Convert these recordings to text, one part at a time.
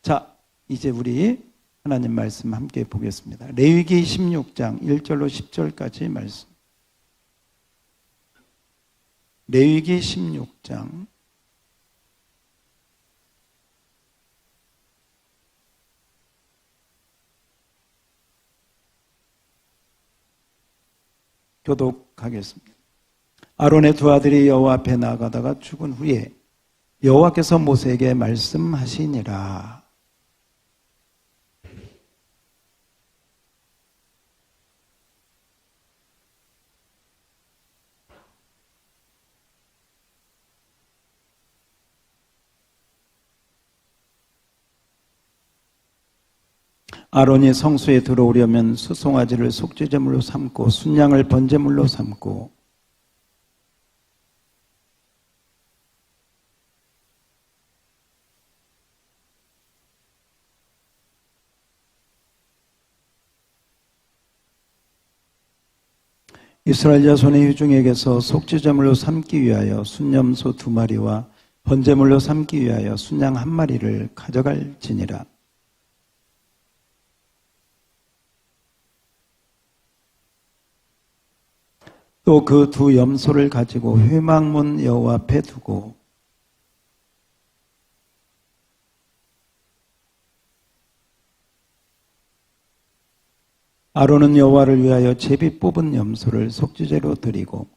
자, 이제 우리 하나님 말씀 함께 보겠습니다. 레위기 16장 1절로 10절까지 말씀. 레위기 16장 교독하겠습니다. 아론의 두 아들이 여호와 앞에 나아가다가 죽은 후에 여호와께서 모세에게 말씀하시니라. 아론이 성소에 들어오려면 수송아지를 속죄제물로 삼고 순양을 번제물로 삼고 이스라엘 자손의 회중에게서 속죄제물로 삼기 위하여 순염소 2마리와 번제물로 삼기 위하여 순양 1마리를 가져갈지니라. 또 그 두 염소를 가지고 회막문 여호와 앞에 두고 아론은 여호와를 위하여 제비 뽑은 염소를 속죄제로 드리고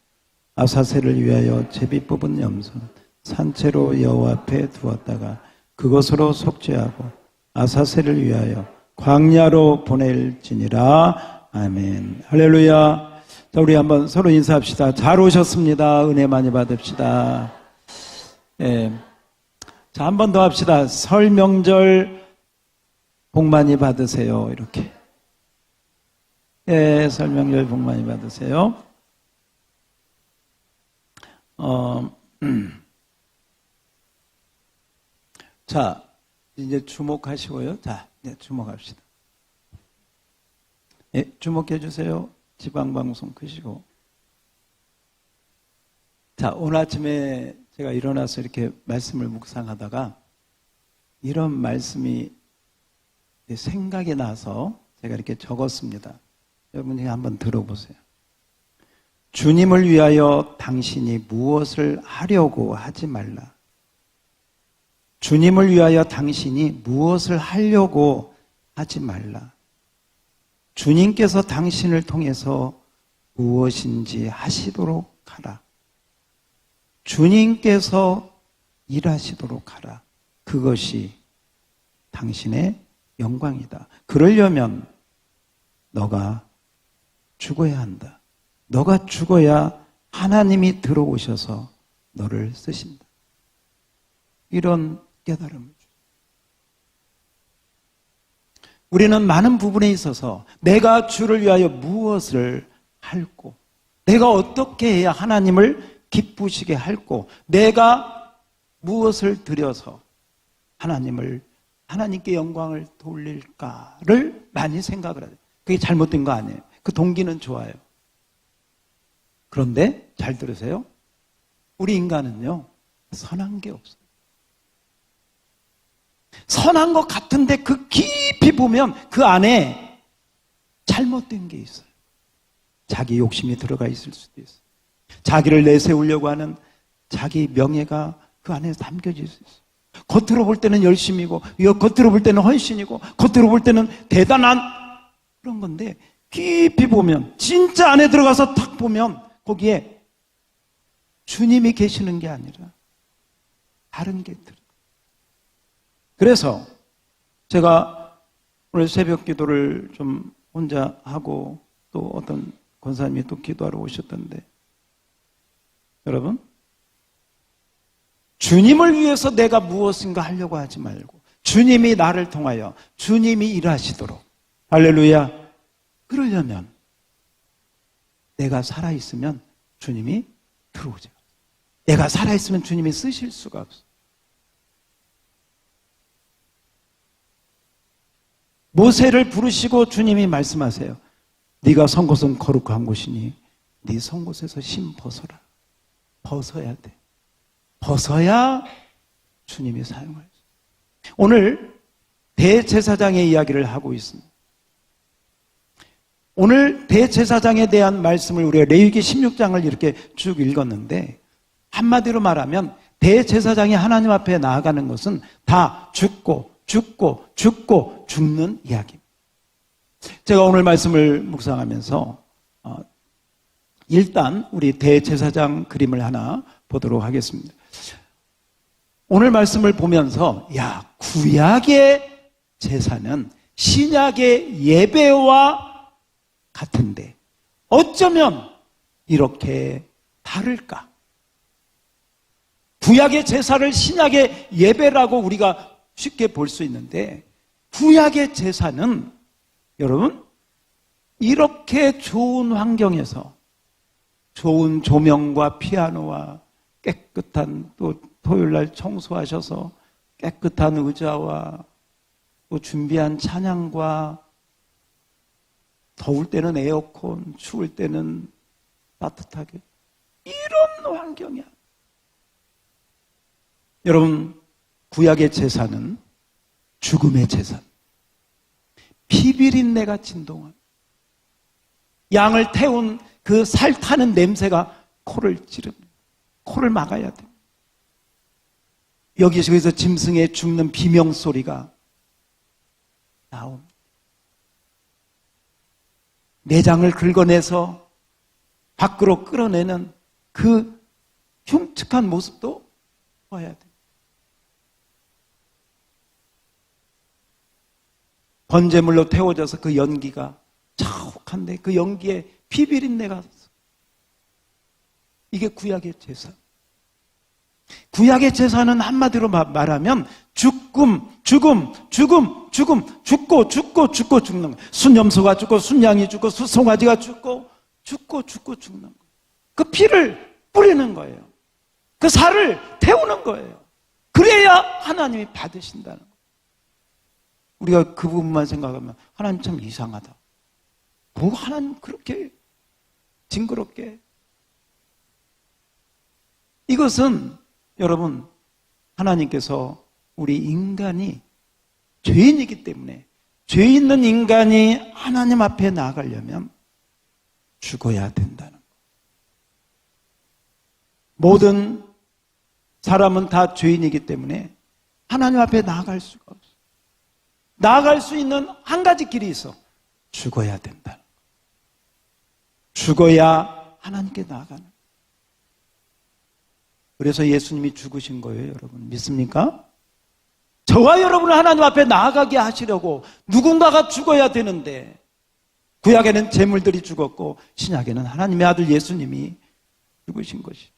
아사셀을 위하여 제비 뽑은 염소는 산채로 여호와 앞에 두었다가 그것으로 속죄하고 아사셀을 위하여 광야로 보낼지니라. 아멘. 할렐루야. 자, 우리 한번 서로 인사합시다. 잘 오셨습니다. 은혜 많이 받읍시다. 예. 자, 한 번 더 합시다. 설 명절 복 많이 받으세요. 이렇게. 예, 설 명절 복 많이 받으세요. 자, 이제 주목하시고요. 자, 네, 주목합시다. 예, 주목해 주세요. 지방방송 끄시고. 자, 오늘 아침에 제가 일어나서 이렇게 말씀을 묵상하다가 이런 말씀이 생각이 나서 제가 이렇게 적었습니다. 여러분이 한번 들어보세요. 주님을 위하여 당신이 무엇을 하려고 하지 말라. 주님을 위하여 당신이 무엇을 하려고 하지 말라. 주님께서 당신을 통해서 무엇인지 하시도록 하라. 주님께서 일하시도록 하라. 그것이 당신의 영광이다. 그러려면 너가 죽어야 한다. 너가 죽어야 하나님이 들어오셔서 너를 쓰신다. 이런 깨달음을 줍니다. 우리는 많은 부분에 있어서 내가 주를 위하여 무엇을 할고, 내가 어떻게 해야 하나님을 기쁘시게 할고, 내가 무엇을 드려서 하나님께 영광을 돌릴까를 많이 생각을 해요. 그게 잘못된 거 아니에요. 그 동기는 좋아요. 그런데 잘 들으세요. 우리 인간은요, 선한 게 없어요. 선한 것 같은데 그 깊이 보면 그 안에 잘못된 게 있어요. 자기 욕심이 들어가 있을 수도 있어요. 자기를 내세우려고 하는 자기 명예가 그 안에 담겨질 수 있어요. 겉으로 볼 때는 열심이고, 겉으로 볼 때는 헌신이고, 겉으로 볼 때는 대단한 그런 건데, 깊이 보면, 진짜 안에 들어가서 탁 보면 거기에 주님이 계시는 게 아니라 다른 게 들어요. 그래서 제가 오늘 새벽 기도를 좀 혼자 하고 또 어떤 권사님이 또 기도하러 오셨던데, 여러분, 주님을 위해서 내가 무엇인가 하려고 하지 말고 주님이 나를 통하여 주님이 일하시도록, 할렐루야, 그러려면 내가 살아있으면 주님이 들어오죠. 내가 살아있으면 주님이 쓰실 수가 없어. 모세를 부르시고 주님이 말씀하세요. 네가 선 곳은 거룩한 곳이니 네 선 곳에서 심 벗어라. 벗어야 돼. 벗어야 주님이 사용할 수 있어요. 오늘 대제사장의 이야기를 하고 있습니다. 오늘 대제사장에 대한 말씀을 우리가 레위기 16장을 이렇게 쭉 읽었는데, 한마디로 말하면 대제사장이 하나님 앞에 나아가는 것은 다 죽고 죽는 이야기입니다. 제가 오늘 말씀을 묵상하면서 일단 우리 대제사장 그림을 하나 보도록 하겠습니다. 오늘 말씀을 보면서 구약의 제사는 신약의 예배와 같은데 어쩌면 이렇게 다를까? 구약의 제사를 신약의 예배라고 우리가 쉽게 볼 수 있는데, 구약의 제사는 여러분 이렇게 좋은 환경에서 좋은 조명과 피아노와 깨끗한, 또 토요일날 청소하셔서 깨끗한 의자와 또 준비한 찬양과, 더울 때는 에어컨, 추울 때는 따뜻하게, 이런 환경이야. 여러분, 구약의 제사는 죽음의 제사, 피비린내가 진동한, 양을 태운 그 살 타는 냄새가 코를 찌릅니다. 코를 막아야 돼. 여기저기서 짐승의 죽는 비명소리가 나옵니다. 내장을 긁어내서 밖으로 끌어내는 그 흉측한 모습도 봐야 돼. 번제물로 태워져서 그 연기가 자욱한데 그 연기에 피비린내가, 이게 구약의 제사. 구약의 제사는 한마디로 말하면 죽고 죽는 거예요. 순염소가 죽고 순양이 죽고 수송아지가 죽고 죽는 거예요. 그 피를 뿌리는 거예요. 그 살을 태우는 거예요. 그래야 하나님이 받으신다는 거예요. 우리가 그 부분만 생각하면 하나님 참 이상하다. 뭐 하나님 그렇게 징그럽게. 이것은 여러분, 하나님께서 우리 인간이 죄인이기 때문에, 죄 있는 인간이 하나님 앞에 나아가려면 죽어야 된다는 거예요. 모든 사람은 다 죄인이기 때문에 하나님 앞에 나아갈 수가 없어요. 나아갈 수 있는 한 가지 길이 있어. 죽어야 된다는 거예요. 죽어야 하나님께 나아가는 거예요. 그래서 예수님이 죽으신 거예요, 여러분. 믿습니까? 저와 여러분을 하나님 앞에 나아가게 하시려고 누군가가 죽어야 되는데, 구약에는 제물들이 죽었고 신약에는 하나님의 아들 예수님이 죽으신 것이죠.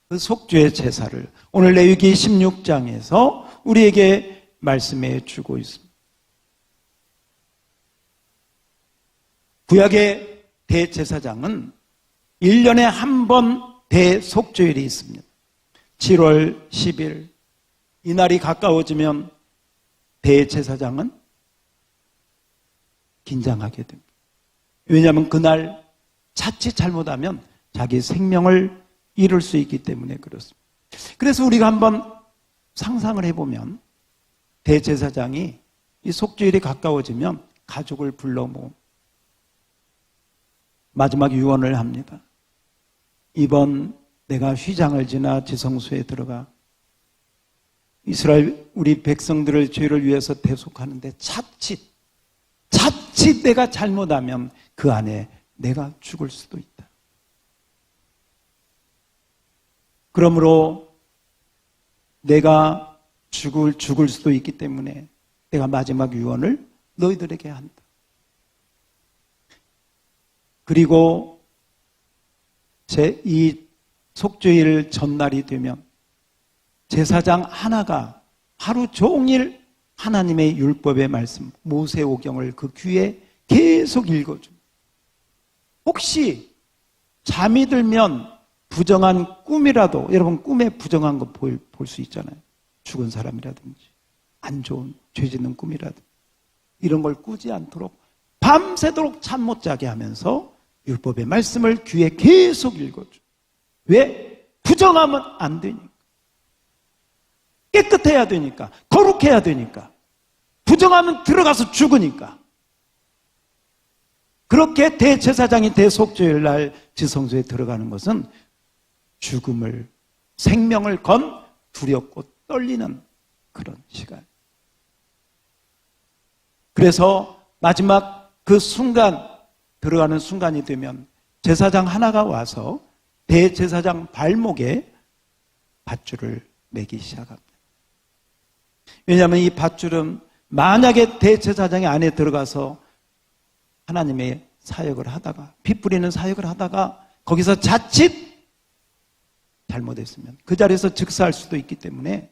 그 속죄의 제사를 오늘 레위기 16장에서 우리에게 말씀해 주고 있습니다. 구약의 대제사장은 1년에 한 번 대속죄일이 있습니다. 7월 10일, 이날이 가까워지면 대제사장은 긴장하게 됩니다. 왜냐하면 그날 자칫 잘못하면 자기 생명을 잃을 수 있기 때문에 그렇습니다. 그래서 우리가 한번 상상을 해보면, 대제사장이 이 속죄일이 가까워지면 가족을 불러 모음, 마지막 유언을 합니다. 이번 내가 휘장을 지나 지성소에 들어가 이스라엘 우리 백성들의 죄를 위해서 대속하는데 자칫 내가 잘못하면 그 안에 내가 죽을 수도 있다. 그러므로 내가 죽을 수도 있기 때문에 내가 마지막 유언을 너희들에게 한다. 그리고 이 속죄일 전날이 되면 제사장 하나가 하루 종일 하나님의 율법의 말씀, 모세오경을 그 귀에 계속 읽어줍니다. 혹시 잠이 들면 부정한 꿈이라도, 여러분 꿈에 부정한 거 볼 수 있잖아요. 죽은 사람이라든지 안 좋은 죄 짓는 꿈이라든지 이런 걸 꾸지 않도록 밤새도록 잠 못 자게 하면서 율법의 말씀을 귀에 계속 읽어줘. 왜? 부정하면 안 되니까. 깨끗해야 되니까. 거룩해야 되니까. 부정하면 들어가서 죽으니까. 그렇게 대제사장이 대속죄일 날 지성소에 들어가는 것은 죽음을, 생명을 건 두렵고 떨리는 그런 시간. 그래서 마지막 그 순간, 들어가는 순간이 되면 제사장 하나가 와서 대제사장 발목에 밧줄을 매기 시작합니다. 왜냐하면 이 밧줄은 만약에 대제사장이 안에 들어가서 하나님의 사역을 하다가, 피 뿌리는 사역을 하다가 거기서 자칫 잘못했으면 그 자리에서 즉사할 수도 있기 때문에,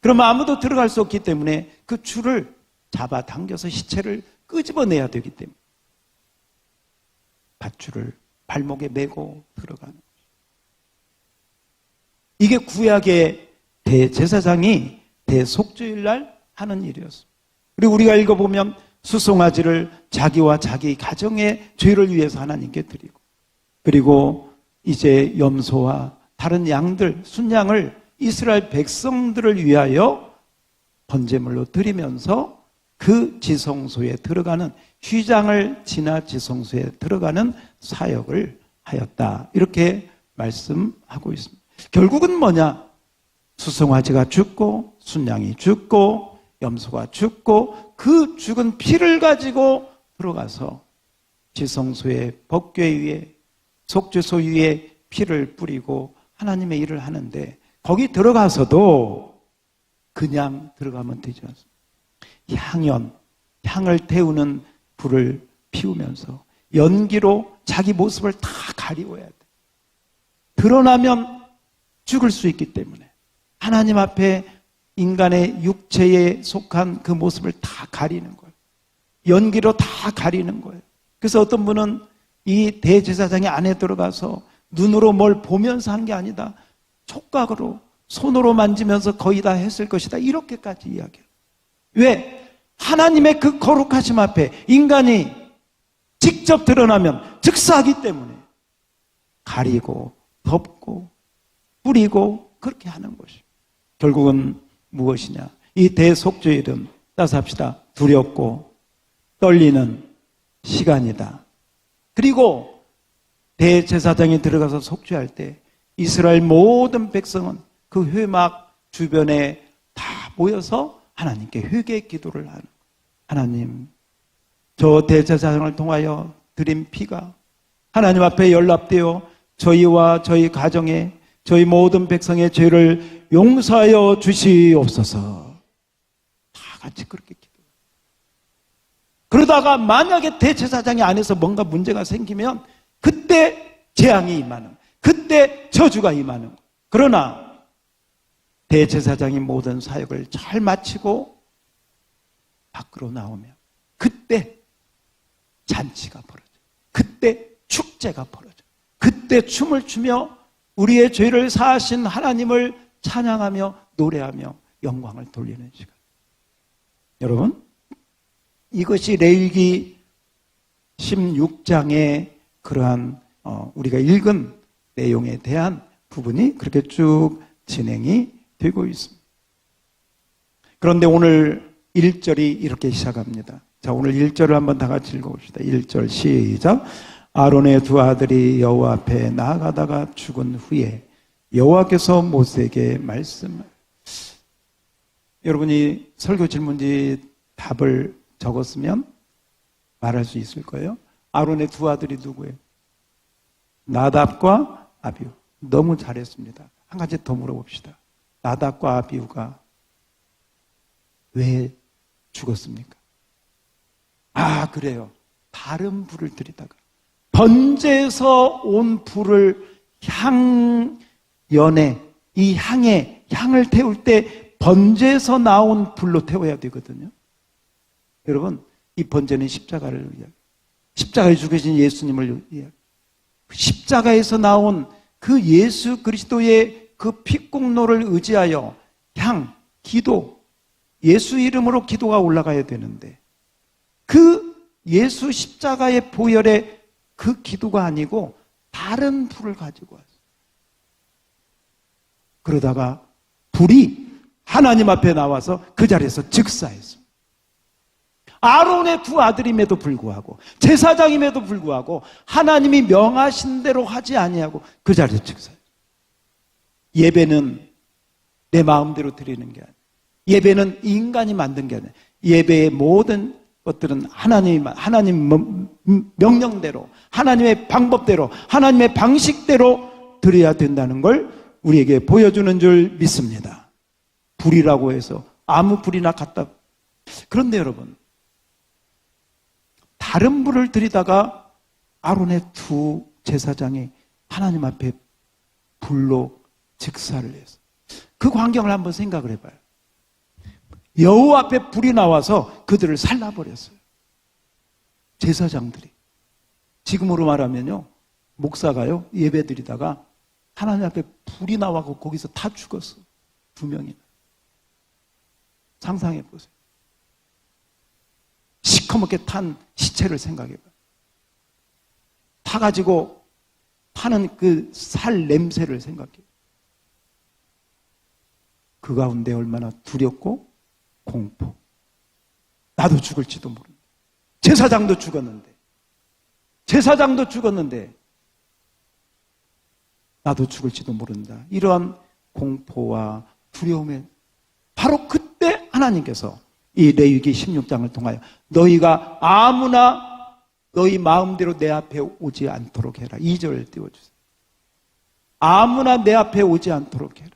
그러면 아무도 들어갈 수 없기 때문에 그 줄을 잡아당겨서 시체를 끄집어내야 되기 때문에 밧줄을 발목에 메고 들어가는 거죠. 이게 구약의 대제사장이 대속죄일 날 하는 일이었습니다. 그리고 우리가 읽어보면 수송아지를 자기와 자기 가정의 죄를 위해서 하나님께 드리고, 그리고 이제 염소와 다른 양들, 순양을 이스라엘 백성들을 위하여 번제물로 드리면서 그 지성소에 들어가는, 휘장을 지나 지성소에 들어가는 사역을 하였다. 이렇게 말씀하고 있습니다. 결국은 뭐냐? 수송아지가 죽고 순양이 죽고 염소가 죽고 그 죽은 피를 가지고 들어가서 지성소의 법궤 위에, 속죄소 위에 피를 뿌리고 하나님의 일을 하는데, 거기 들어가서도 그냥 들어가면 되지 않습니다. 향을 태우는 불을 피우면서 연기로 자기 모습을 다 가리워야 돼. 드러나면 죽을 수 있기 때문에 하나님 앞에 인간의 육체에 속한 그 모습을 다 가리는 거예요. 연기로 다 가리는 거예요. 그래서 어떤 분은 이 대제사장이 안에 들어가서 눈으로 뭘 보면서 한 게 아니다, 촉각으로, 손으로 만지면서 거의 다 했을 것이다, 이렇게까지 이야기해요. 왜? 하나님의 그 거룩하심 앞에 인간이 직접 드러나면 즉사하기 때문에 가리고 덮고 뿌리고 그렇게 하는 것이, 결국은 무엇이냐? 이 대속죄일은 따서 합시다. 두렵고 떨리는 시간이다. 그리고 대제사장이 들어가서 속죄할 때 이스라엘 모든 백성은 그 회막 주변에 다 모여서 하나님께 회개 기도를 하는 거예요. 하나님, 저 대제사장을 통하여 드린 피가 하나님 앞에 연락되어 저희와 저희 가정에, 저희 모든 백성의 죄를 용서하여 주시옵소서. 다 같이 그렇게 기도해요. 그러다가 만약에 대제사장이 안에서 뭔가 문제가 생기면 그때 재앙이 임하는, 그때 저주가 임하는. 그러나 대제사장이 모든 사역을 잘 마치고 밖으로 나오면 그때 잔치가 벌어져, 그때 축제가 벌어져, 그때 춤을 추며 우리의 죄를 사하신 하나님을 찬양하며 노래하며 영광을 돌리는 시간. 여러분, 이것이 레위기 16장의 그러한 우리가 읽은 내용에 대한 부분이 그렇게 쭉 진행이 되고 있습니다. 그런데 오늘 1절이 이렇게 시작합니다. 자, 오늘 1절을 한번 다 같이 읽어봅시다. 1절 시작. 아론의 두 아들이 여호와 앞에 나아가다가 죽은 후에 여호와께서 모세에게 말씀. 여러분이 설교 질문지 답을 적었으면 말할 수 있을 거예요. 아론의 두 아들이 누구예요? 나답과 아비후. 너무 잘했습니다. 한 가지 더 물어봅시다. 나답과 아비후가 왜 죽었습니까? 아, 그래요. 다른 불을 들이다가 번제에서 온 불을 향연에, 이 향에 향을 태울 때 번제에서 나온 불로 태워야 되거든요. 여러분, 이 번제는 십자가를 위하여, 십자가에 죽으신 예수님을 위하여, 십자가에서 나온 그 예수 그리스도의 그 피공로를 의지하여 향, 기도, 예수 이름으로 기도가 올라가야 되는데, 그 예수 십자가의 보혈의 그 기도가 아니고 다른 불을 가지고 왔어요. 그러다가 불이 하나님 앞에 나와서 그 자리에서 즉사했습니다. 아론의 두 아들임에도 불구하고 제사장임에도 불구하고 하나님이 명하신 대로 하지 아니하고 그 자리에 즉사해요. 예배는 내 마음대로 드리는 게 아니에요. 예배는 인간이 만든 게 아니에요. 예배의 모든 것들은 하나님 명령대로, 하나님의 방법대로, 하나님의 방식대로 드려야 된다는 걸 우리에게 보여주는 줄 믿습니다. 불이라고 해서 아무 불이나 갖다. 그런데 여러분, 다른 불을 들이다가 아론의 두 제사장이 하나님 앞에 불로 즉사를 해서 그 광경을 한번 생각을 해봐요. 여호와 앞에 불이 나와서 그들을 살라버렸어요. 제사장들이. 지금으로 말하면요, 목사가요 예배 드리다가 하나님 앞에 불이 나와서 거기서 다 죽었어. 2명이나. 상상해 보세요. 시커멓게 탄 시체를 생각해 봐요. 타가지고 타는 그 살 냄새를 생각해 봐요. 그 가운데 얼마나 두렵고 공포. 나도 죽을지도 모른다. 제사장도 죽었는데 나도 죽을지도 모른다. 이러한 공포와 두려움에 바로 그때 하나님께서 이 레위기 16장을 통하여 너희가 아무나 너희 마음대로 내 앞에 오지 않도록 해라. 2절을 띄워주세요. 아무나 내 앞에 오지 않도록 해라.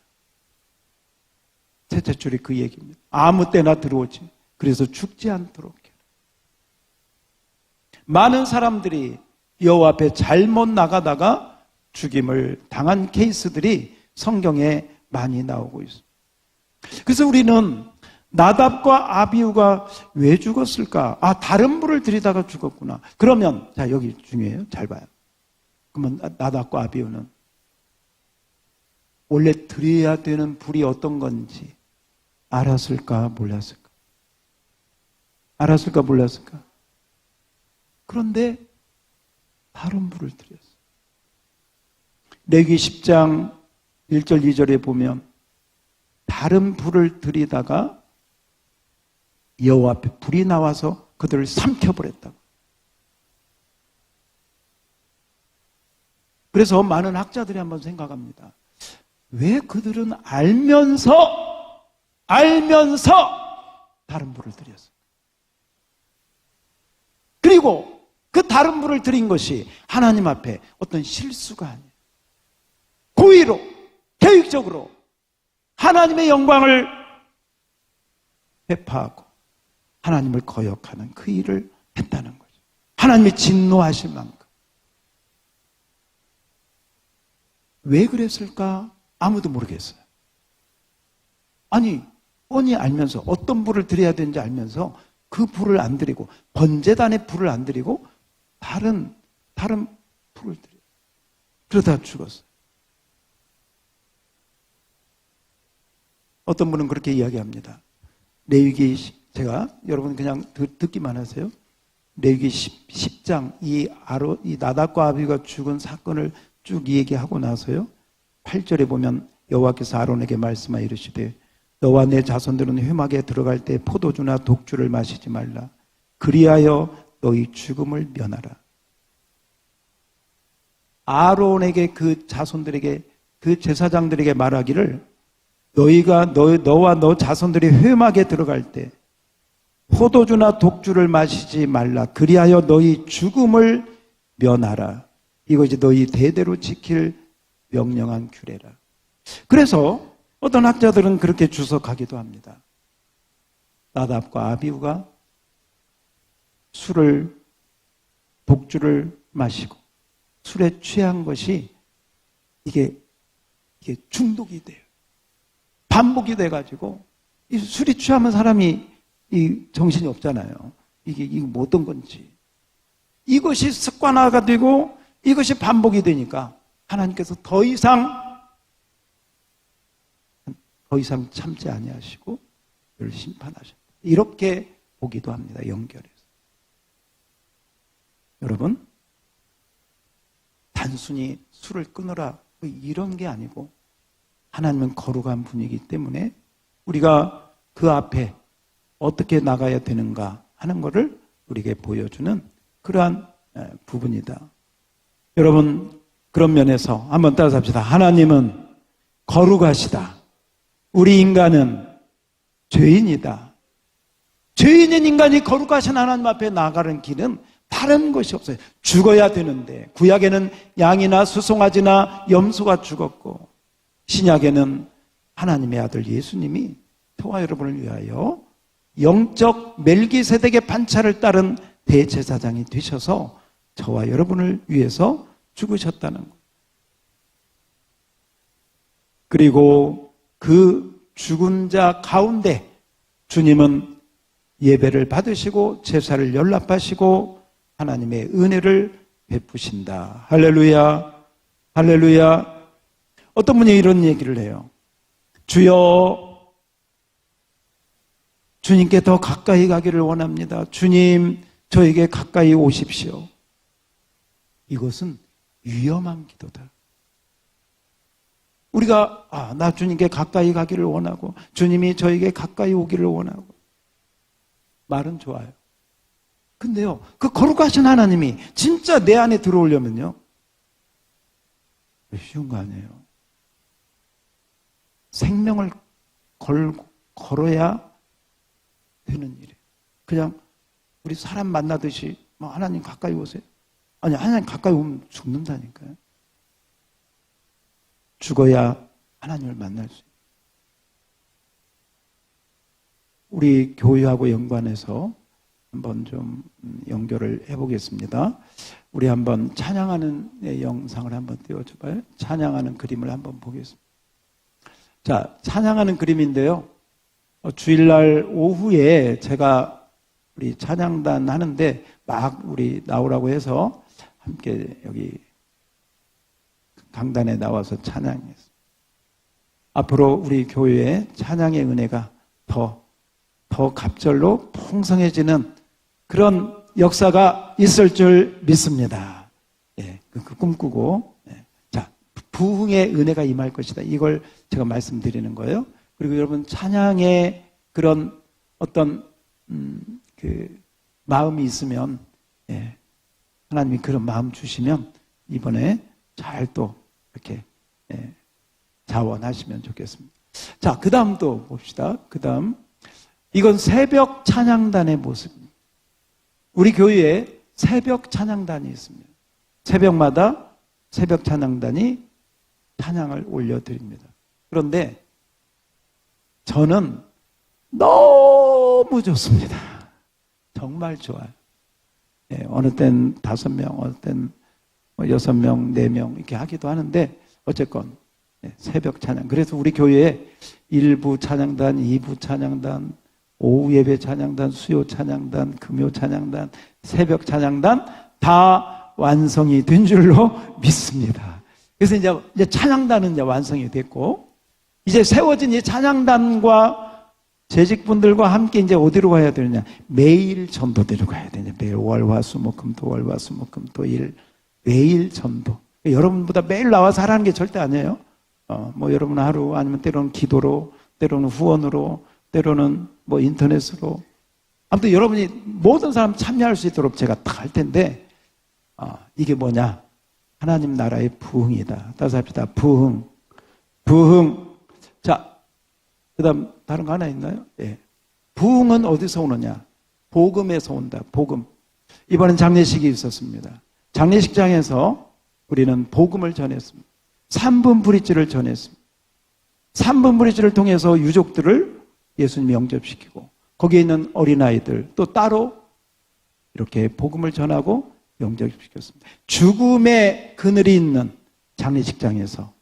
셋째 줄이 그 얘기입니다. 아무 때나 들어오지. 그래서 죽지 않도록 해라. 많은 사람들이 여호와 앞에 잘못 나가다가 죽임을 당한 케이스들이 성경에 많이 나오고 있습니다. 그래서 우리는 나답과 아비후가 왜 죽었을까? 아, 다른 불을 들이다가 죽었구나. 그러면 자, 여기 중요해요. 잘 봐요. 그러면 나답과 아비후는 원래 드려야 되는 불이 어떤 건지 알았을까 몰랐을까? 알았을까 몰랐을까? 그런데 다른 불을 드렸어요. 레위기 10장 1절 2절에 보면 다른 불을 들이다가 여호와 앞에 불이 나와서 그들을 삼켜버렸다고. 그래서 많은 학자들이 한번 생각합니다. 왜 그들은 알면서 다른 불을 들였어요? 그리고 그 다른 불을 들인 것이 하나님 앞에 어떤 실수가 아니에요. 고의로, 계획적으로 하나님의 영광을 회파하고 하나님을 거역하는 그 일을 했다는 거죠. 하나님이 진노하실 만큼. 왜 그랬을까? 아무도 모르겠어요. 아니, 뻔히 알면서 어떤 불을 드려야 되는지 알면서 그 불을 안 드리고 번제단의 불을 안 드리고 다른 불을 드려요. 그러다 죽었어요. 어떤 분은 그렇게 이야기합니다. 레위기, 제가 여러분 그냥 듣기만 하세요. 레위기 10장 이 나답과 아비후가 죽은 사건을 쭉 얘기하고 나서요. 8절에 보면 여호와께서 아론에게 말씀하여 이르시되 너와 내 자손들은 회막에 들어갈 때 포도주나 독주를 마시지 말라. 그리하여 너희 죽음을 면하라. 아론에게 그 자손들에게 그 제사장들에게 말하기를 너와 너 자손들이 회막에 들어갈 때 포도주나 독주를 마시지 말라. 그리하여 너희 죽음을 면하라. 이것이 너희 대대로 지킬 명령한 규례라. 그래서 어떤 학자들은 그렇게 주석하기도 합니다. 나답과 아비후가 독주를 마시고 술에 취한 것이 이게 중독이 돼요. 반복이 돼가지고 이 술이 취하면 사람이 이 정신이 없잖아요. 이게 뭐 어떤 건지. 이것이 습관화가 되고 이것이 반복이 되니까 하나님께서 더 이상 참지 아니하시고 그를 심판하셨다. 이렇게 보기도 합니다. 연결해서. 여러분, 단순히 술을 끊으라 이런 게 아니고 하나님은 거룩한 분이기 때문에 우리가 그 앞에 어떻게 나가야 되는가 하는 것을 우리에게 보여주는 그러한 부분이다. 여러분, 그런 면에서 한번 따라서 합시다. 하나님은 거룩하시다. 우리 인간은 죄인이다. 죄인인 인간이 거룩하신 하나님 앞에 나아가는 길은 다른 것이 없어요. 죽어야 되는데 구약에는 양이나 수송아지나 염소가 죽었고 신약에는 하나님의 아들 예수님이 저와 여러분을 위하여 영적 멜기세덱의 반차를 따른 대제사장이 되셔서 저와 여러분을 위해서 죽으셨다는 것. 그리고 그 죽은 자 가운데 주님은 예배를 받으시고 제사를 연락하시고 하나님의 은혜를 베푸신다. 할렐루야, 할렐루야. 어떤 분이 이런 얘기를 해요. 주여, 주님께 더 가까이 가기를 원합니다. 주님, 저에게 가까이 오십시오. 이것은 위험한 기도다. 우리가 나 주님께 가까이 가기를 원하고 주님이 저에게 가까이 오기를 원하고 말은 좋아요. 근데요, 그 거룩하신 하나님이 진짜 내 안에 들어오려면요 쉬운 거 아니에요. 생명을 걸어야 되는 일이에요. 그냥 우리 사람 만나듯이 하나님 가까이 오세요. 아니, 하나님 가까이 오면 죽는다니까요. 죽어야 하나님을 만날 수 있어요. 우리 교회하고 연관해서 한번 좀 연결을 해보겠습니다. 우리 한번 찬양하는 영상을 한번 띄워줘봐요. 찬양하는 그림을 한번 보겠습니다. 자, 찬양하는 그림인데요. 주일날 오후에 제가 우리 찬양단 하는데 막 우리 나오라고 해서 함께 여기 강단에 나와서 찬양했습니다. 앞으로 우리 교회에 찬양의 은혜가 더 갑절로 풍성해지는 그런 역사가 있을 줄 믿습니다. 예, 그 꿈꾸고. 예. 자, 부흥의 은혜가 임할 것이다. 이걸 제가 말씀드리는 거예요. 그리고 여러분 찬양의 그런 어떤 그 마음이 있으면 예, 하나님이 그런 마음 주시면 이번에 잘 또 이렇게 예, 자원하시면 좋겠습니다. 자, 그 다음 또 봅시다. 그 다음 이건 새벽 찬양단의 모습입니다. 우리 교회에 새벽 찬양단이 있습니다. 새벽마다 새벽 찬양단이 찬양을 올려드립니다. 그런데 저는 너무 좋습니다. 정말 좋아요. 예, 어느 땐 5명, 어느 땐 6명, 4명 이렇게 하기도 하는데 어쨌건 새벽 찬양. 그래서 우리 교회에 1부 찬양단, 2부 찬양단, 오후 예배 찬양단, 수요 찬양단, 금요 찬양단, 새벽 찬양단 다 완성이 된 줄로 믿습니다. 그래서 이제 찬양단은 이제 완성이 됐고 이제 세워진 이 찬양단과 재직분들과 함께 이제 어디로 가야 되느냐? 매일 전도대로 가야 되냐? 매일 월화수목금토 월화수목금토일 매일 전도. 여러분보다 매일 나와서 하라는 게 절대 아니에요. 뭐 여러분 하루 아니면 때로는 기도로, 때로는 후원으로, 때로는 뭐 인터넷으로. 아무튼 여러분이 모든 사람 참여할 수 있도록 제가 다 할 텐데 이게 뭐냐? 하나님 나라의 부흥이다. 따라서 합시다. 부흥. 부흥. 자, 그 다음 다른 거 하나 있나요? 예. 부흥은 어디서 오느냐? 복음에서 온다. 복음. 이번엔 장례식이 있었습니다. 장례식장에서 우리는 복음을 전했습니다. 3분 브릿지를 전했습니다. 3분 브릿지를 통해서 유족들을 예수님이 영접시키고 거기에 있는 어린아이들 또 따로 이렇게 복음을 전하고 영접시켰습니다. 죽음의 그늘이 있는 장례식장에서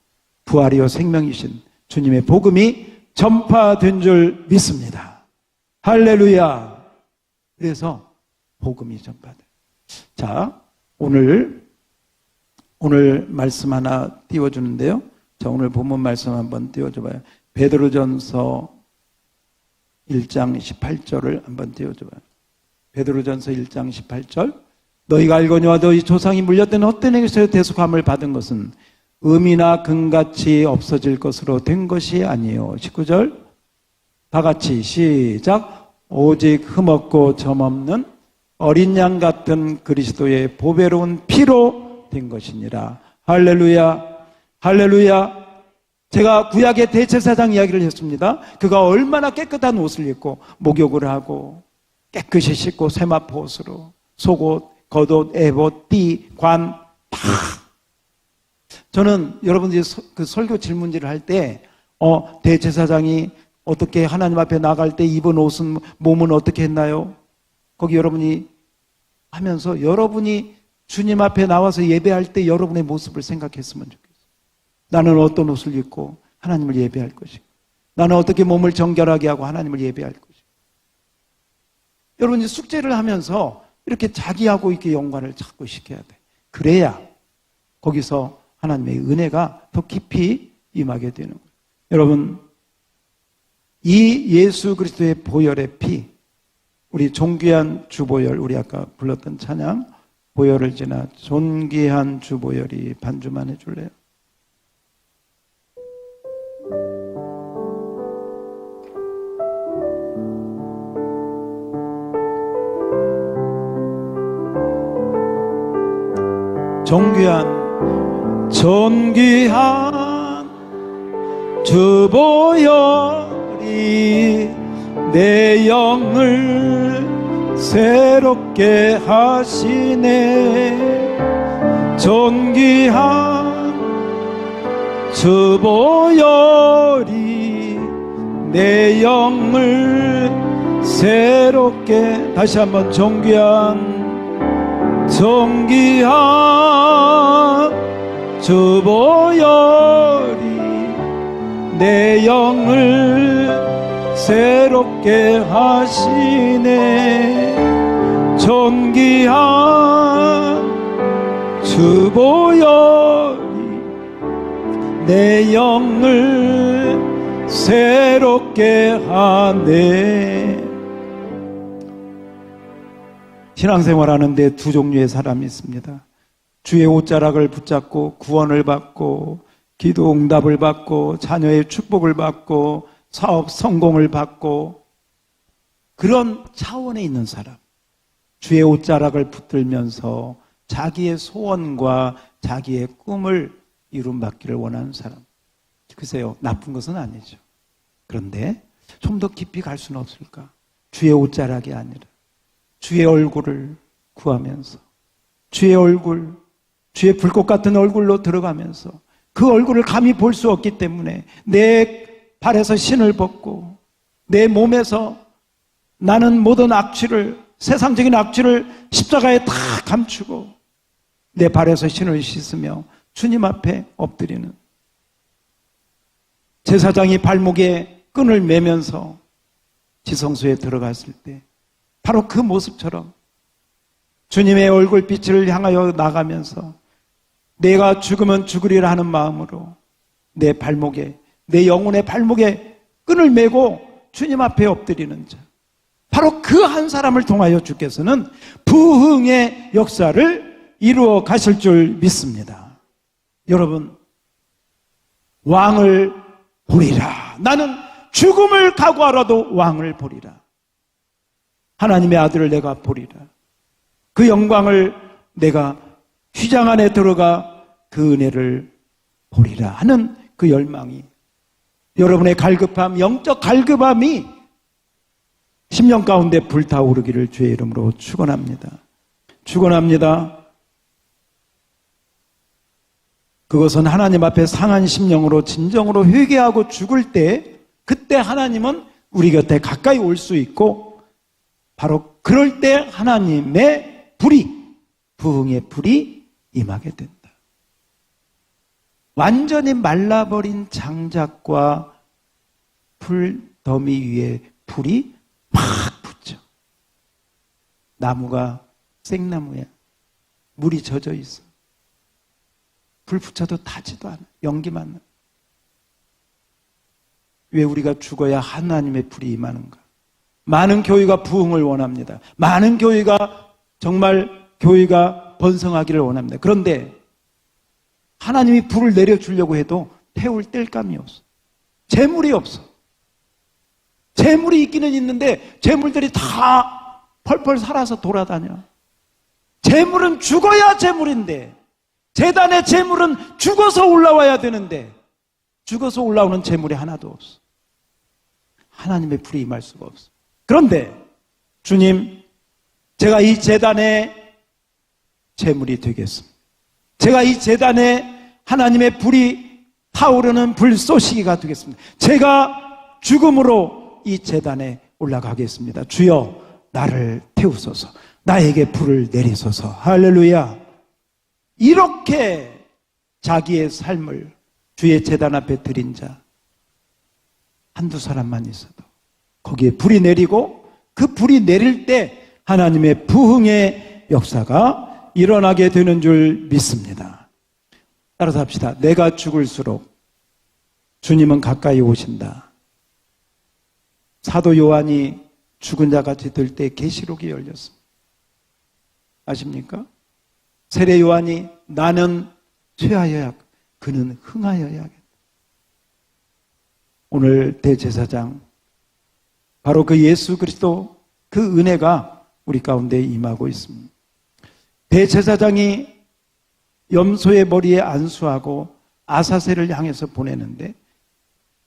부활이요 생명이신 주님의 복음이 전파된 줄 믿습니다. 할렐루야. 그래서 복음이 전파돼. 자, 오늘 말씀 하나 띄워주는데요. 자, 오늘 본문 말씀 한번 띄워줘봐요. 베드로전서 1장 18절을 한번 띄워줘봐요. 베드로전서 1장 18절. 너희가 알거니와 너희 조상이 물렸던 헛된 행위에서 대속함을 받은 것은 음이나 금같이 없어질 것으로 된 것이 아니요. 19절. 다 같이 시작. 오직 흠없고 점없는 어린 양 같은 그리스도의 보배로운 피로 된 것이니라. 할렐루야, 할렐루야. 제가 구약의 대제사장 이야기를 했습니다. 그가 얼마나 깨끗한 옷을 입고 목욕을 하고 깨끗이 씻고 세마포 옷으로 속옷, 겉옷, 에봇, 띠, 관 다. 저는 여러분들이 그 설교 질문지를 할 때 대제사장이 어떻게 하나님 앞에 나갈 때 입은 옷은 몸은 어떻게 했나요? 거기 여러분이 하면서 여러분이 주님 앞에 나와서 예배할 때 여러분의 모습을 생각했으면 좋겠어요. 나는 어떤 옷을 입고 하나님을 예배할 것이고, 나는 어떻게 몸을 정결하게 하고 하나님을 예배할 것이고. 여러분이 숙제를 하면서 이렇게 자기하고 이렇게 연관을 자꾸 시켜야 돼. 그래야 거기서 하나님의 은혜가 더 깊이 임하게 되는 거예요. 여러분, 이 예수 그리스도의 보혈의 피, 우리 존귀한 주보혈, 우리 아까 불렀던 찬양, 보혈을 지나 존귀한 주보혈이 반주만 해줄래요? 존귀한 주보혈이 내 영을 새롭게 하시네. 존귀한 주보혈이 내 영을 새롭게, 다시 한번 존귀한 주보혈이 내 영을 새롭게 하시네. 존귀한 주보혈이 내 영을 새롭게 하네. 신앙생활하는데 두 종류의 사람이 있습니다. 주의 옷자락을 붙잡고 구원을 받고 기도 응답을 받고 자녀의 축복을 받고 사업 성공을 받고 그런 차원에 있는 사람, 주의 옷자락을 붙들면서 자기의 소원과 자기의 꿈을 이룸받기를 원하는 사람. 글쎄요, 나쁜 것은 아니죠. 그런데 좀 더 깊이 갈 수는 없을까? 주의 옷자락이 아니라 주의 얼굴을 구하면서 주의 얼굴, 주의 불꽃 같은 얼굴로 들어가면서 그 얼굴을 감히 볼 수 없기 때문에 내 발에서 신을 벗고 내 몸에서 나는 모든 악취를, 세상적인 악취를 십자가에 다 감추고 내 발에서 신을 씻으며 주님 앞에 엎드리는, 제사장이 발목에 끈을 매면서 지성소에 들어갔을 때 바로 그 모습처럼 주님의 얼굴빛을 향하여 나가면서 내가 죽으면 죽으리라 하는 마음으로 내 발목에, 내 영혼의 발목에 끈을 매고 주님 앞에 엎드리는 자, 바로 그 한 사람을 통하여 주께서는 부흥의 역사를 이루어 가실 줄 믿습니다. 여러분, 왕을 보리라. 나는 죽음을 각오하라도 왕을 보리라. 하나님의 아들을 내가 보리라. 그 영광을 내가 휘장 안에 들어가 그 은혜를 보리라 하는 그 열망이, 여러분의 갈급함, 영적 갈급함이 심령 가운데 불타오르기를 주의 이름으로 축원합니다. 축원합니다. 그것은 하나님 앞에 상한 심령으로 진정으로 회개하고 죽을 때, 그때 하나님은 우리 곁에 가까이 올 수 있고, 바로 그럴 때 하나님의 불이, 부흥의 불이 임하게 된다. 완전히 말라버린 장작과 불 더미 위에 불이 막 붙죠. 나무가 생나무야. 물이 젖어 있어. 불 붙여도 타지도 않아. 연기만 나. 왜 우리가 죽어야 하나님의 불이 임하는가? 많은 교회가 부흥을 원합니다. 많은 교회가 정말 교회가 번성하기를 원합니다. 그런데 하나님이 불을 내려주려고 해도 태울 땔감이 없어. 재물이 없어. 재물이 있기는 있는데 재물들이 다 펄펄 살아서 돌아다녀. 재물은 죽어야 재물인데, 제단의 재물은 죽어서 올라와야 되는데 죽어서 올라오는 재물이 하나도 없어. 하나님의 불이 임할 수가 없어. 그런데 주님, 제가 이 제단의 재물이 되겠습니다. 제가 이 제단에 하나님의 불이 타오르는 불쏘시기가 되겠습니다. 제가 죽음으로 이 제단에 올라가겠습니다. 주여, 나를 태우소서. 나에게 불을 내리소서. 할렐루야. 이렇게 자기의 삶을 주의 제단 앞에 드린 자 한두 사람만 있어도 거기에 불이 내리고, 그 불이 내릴 때 하나님의 부흥의 역사가 일어나게 되는 줄 믿습니다. 따라서 합시다. 내가 죽을수록 주님은 가까이 오신다. 사도 요한이 죽은 자 같이 될 때 계시록이 열렸습니다. 아십니까? 세례 요한이 나는 쇠하여야 그는 흥하여야 하겠다. 오늘 대제사장, 바로 그 예수 그리스도 그 은혜가 우리 가운데 임하고 있습니다. 대제사장이 염소의 머리에 안수하고 아사셀을 향해서 보내는데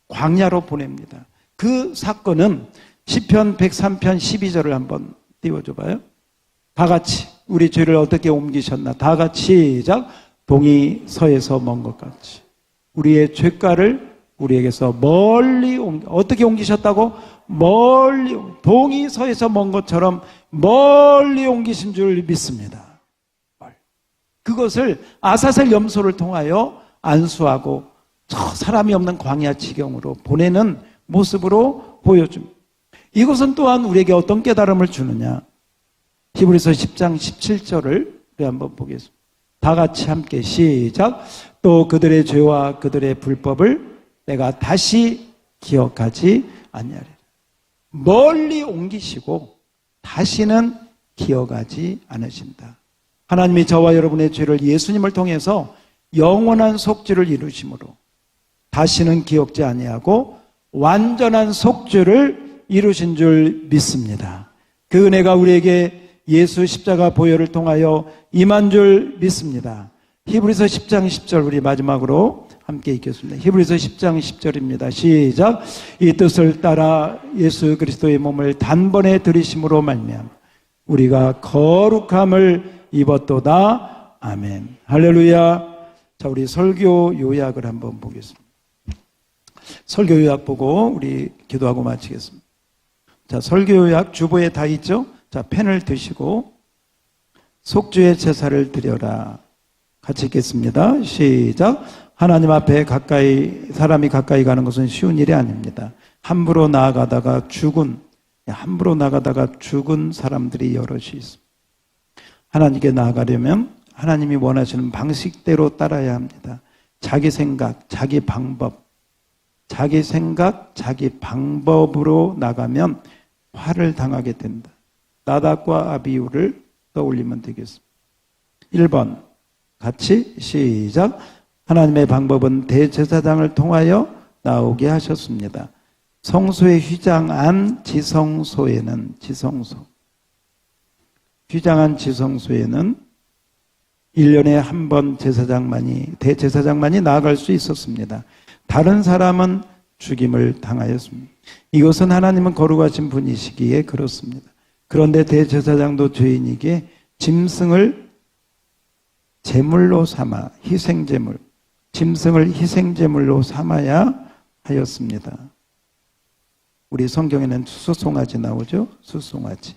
광야로 보냅니다. 그 사건은 시편 103편 12절을 한번 띄워줘봐요. 다 같이 우리 죄를 어떻게 옮기셨나. 다 같이 시작. 동이 서에서 먼 것 같이 우리의 죄가를 우리에게서 멀리 어떻게 옮기셨다고? 멀리, 동이 서에서 먼 것처럼 멀리 옮기신 줄 믿습니다. 그것을 아사셀 염소를 통하여 안수하고 저 사람이 없는 광야 지경으로 보내는 모습으로 보여줍니다. 이것은 또한 우리에게 어떤 깨달음을 주느냐. 히브리서 10장 17절을 우리 한번 보겠습니다. 다 같이 함께 시작. 또 그들의 죄와 그들의 불법을 내가 다시 기억하지 아니하리라. 멀리 옮기시고 다시는 기억하지 않으신다. 하나님이 저와 여러분의 죄를 예수님을 통해서 영원한 속죄를 이루심으로 다시는 기억지 아니하고 완전한 속죄를 이루신 줄 믿습니다. 그 은혜가 우리에게 예수 십자가 보혈을 통하여 임한 줄 믿습니다. 히브리서 10장 10절 우리 마지막으로 함께 읽겠습니다. 히브리서 10장 10절입니다. 시작. 이 뜻을 따라 예수 그리스도의 몸을 단번에 들이심으로 말미암아 우리가 거룩함을 입었도다. 아멘. 할렐루야. 자, 우리 설교 요약을 한번 보겠습니다. 설교 요약 보고 우리 기도하고 마치겠습니다. 자, 설교 요약 주보에 다 있죠? 자, 펜을 드시고 속죄의 제사를 드려라. 같이 읽겠습니다. 시작. 하나님 앞에 사람이 가까이 가는 것은 쉬운 일이 아닙니다. 함부로 나아가다가 죽은 사람들이 여럿이 있습니다. 하나님께 나아가려면 하나님이 원하시는 방식대로 따라야 합니다. 자기 생각, 자기 방법으로 나가면 화를 당하게 된다. 나답과 아비후를 떠올리면 되겠습니다. 1번 같이 시작. 하나님의 방법은 대제사장을 통하여 나오게 하셨습니다. 성소의 휘장한 지성소에는 휘장한 지성소에는 1년에 한 번 대제사장만이 나아갈 수 있었습니다. 다른 사람은 죽임을 당하였습니다. 이것은 하나님은 거룩하신 분이시기에 그렇습니다. 그런데 대제사장도 죄인이기에 짐승을 제물로 삼아 짐승을 희생제물로 삼아야 하였습니다. 우리 성경에는 수송아지 나오죠? 수송아지.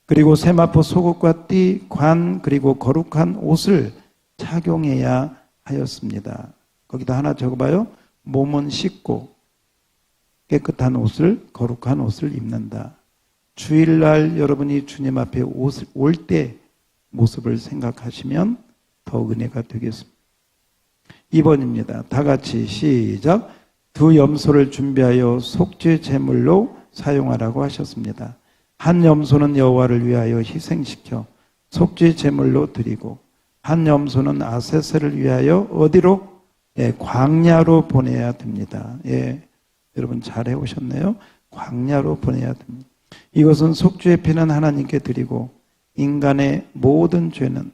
그리고 세마포 속옷과 띠, 관, 그리고 거룩한 옷을 착용해야 하였습니다. 거기다 하나 적어봐요. 몸은 씻고 깨끗한 옷을, 거룩한 옷을 입는다. 주일날 여러분이 주님 앞에 올 때 모습을 생각하시면 더 은혜가 되겠습니다. 2번입니다. 다 같이 시작. 두 염소를 준비하여 속죄 제물로 사용하라고 하셨습니다. 한 염소는 여호와를 위하여 희생시켜 속죄 제물로 드리고 한 염소는 아세셀을 위하여 어디로? 광야로 보내야 됩니다. 여러분 잘 해오셨네요. 광야로 보내야 됩니다. 이것은 속죄의 피는 하나님께 드리고 인간의 모든 죄는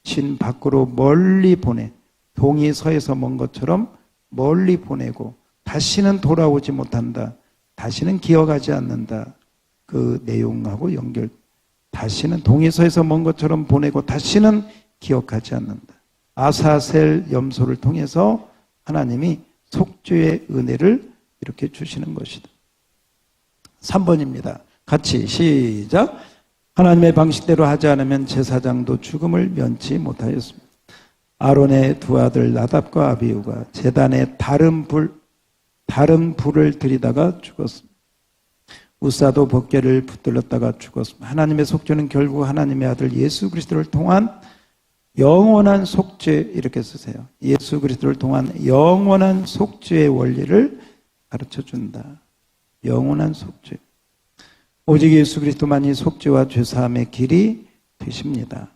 신 밖으로 멀리 보내 동이 서에서 먼 것처럼 멀리 보내고 다시는 돌아오지 못한다. 다시는 기억하지 않는다. 그 내용하고 연결. 다시는 동이 서에서 먼 것처럼 보내고 다시는 기억하지 않는다. 아사셀 염소를 통해서 하나님이 속죄의 은혜를 이렇게 주시는 것이다. 3번입니다. 같이 시작. 하나님의 방식대로 하지 않으면 제사장도 죽음을 면치 못하였습니다. 아론의 두 아들 나답과 아비후가 제단에 다른 불을 들이다가 죽었습니다. 우사도 법궤를 붙들렸다가 죽었습니다. 하나님의 속죄는 결국 하나님의 아들 예수 그리스도를 통한 영원한 속죄, 이렇게 쓰세요. 예수 그리스도를 통한 영원한 속죄의 원리를 가르쳐준다. 영원한 속죄. 오직 예수 그리스도만이 속죄와 죄사함의 길이 되십니다.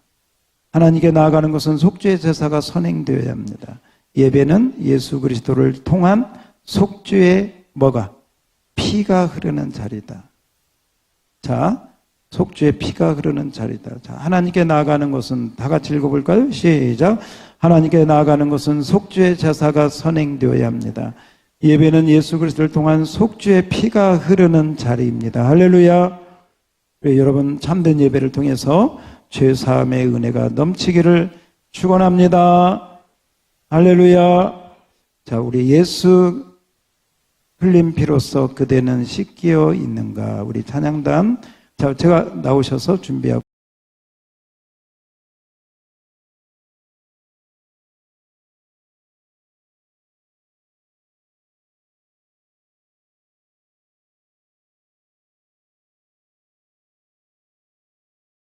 하나님께 나아가는 것은 속죄의 제사가 선행되어야 합니다. 예배는 예수 그리스도를 통한 속죄의 뭐가? 피가 흐르는 자리다. 자, 속죄의 피가 흐르는 자리다. 자, 하나님께 나아가는 것은 다 같이 읽어볼까요? 시작. 하나님께 나아가는 것은 속죄의 제사가 선행되어야 합니다. 예배는 예수 그리스도를 통한 속죄의 피가 흐르는 자리입니다. 할렐루야. 여러분 참된 예배를 통해서 죄사함의 은혜가 넘치기를 축원합니다. 할렐루야. 자, 우리 예수 흘린 피로써 그대는 씻겨 있는가? 우리 찬양단, 자, 제가 나오셔서 준비하고